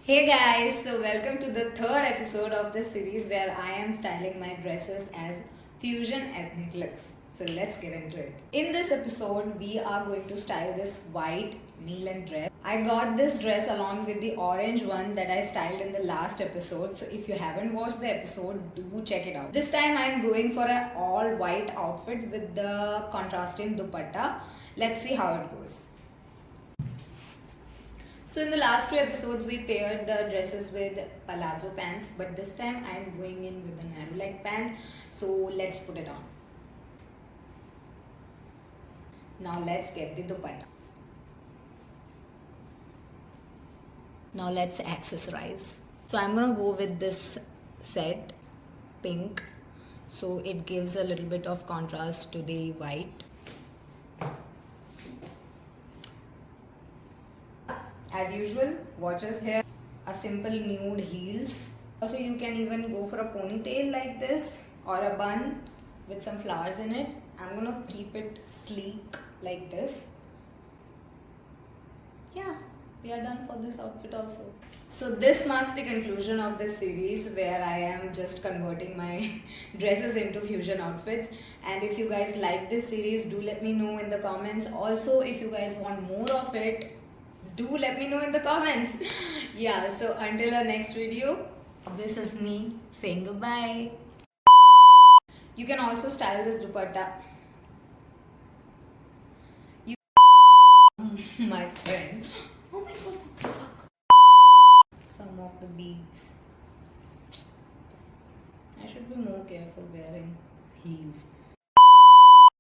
Hey guys, so welcome to the third episode of this series where I am styling my dresses as fusion ethnic looks. So let's get into it. In this episode, we are going to style this white knee-length dress. I got this dress along with the orange one that I styled in the last episode. So if you haven't watched the episode, do check it out. This time I'm going for an all white outfit with the contrasting dupatta. Let's see how it goes. So in the last two episodes we paired the dresses with palazzo pants, but this time I'm going in with a narrow leg pant. So let's put it on. Now let's get the dupatta. Now let's accessorize. So I'm gonna go with this set, pink. So it gives a little bit of contrast to the white. As usual, watches here, a simple nude heels. Also, you can even go for a ponytail like this or a bun with some flowers in it. I'm gonna keep it sleek like this. Yeah, we are done for this outfit also. So this marks the conclusion of this series where I am just converting my dresses into fusion outfits. And if you guys like this series, do let me know in the comments. Also, if you guys want more of it, do let me know in the comments. Yeah, so until our next video, this is me saying goodbye. You can also style this dupatta. My friend. Oh my god. Some of the beads. I should be more careful wearing heels.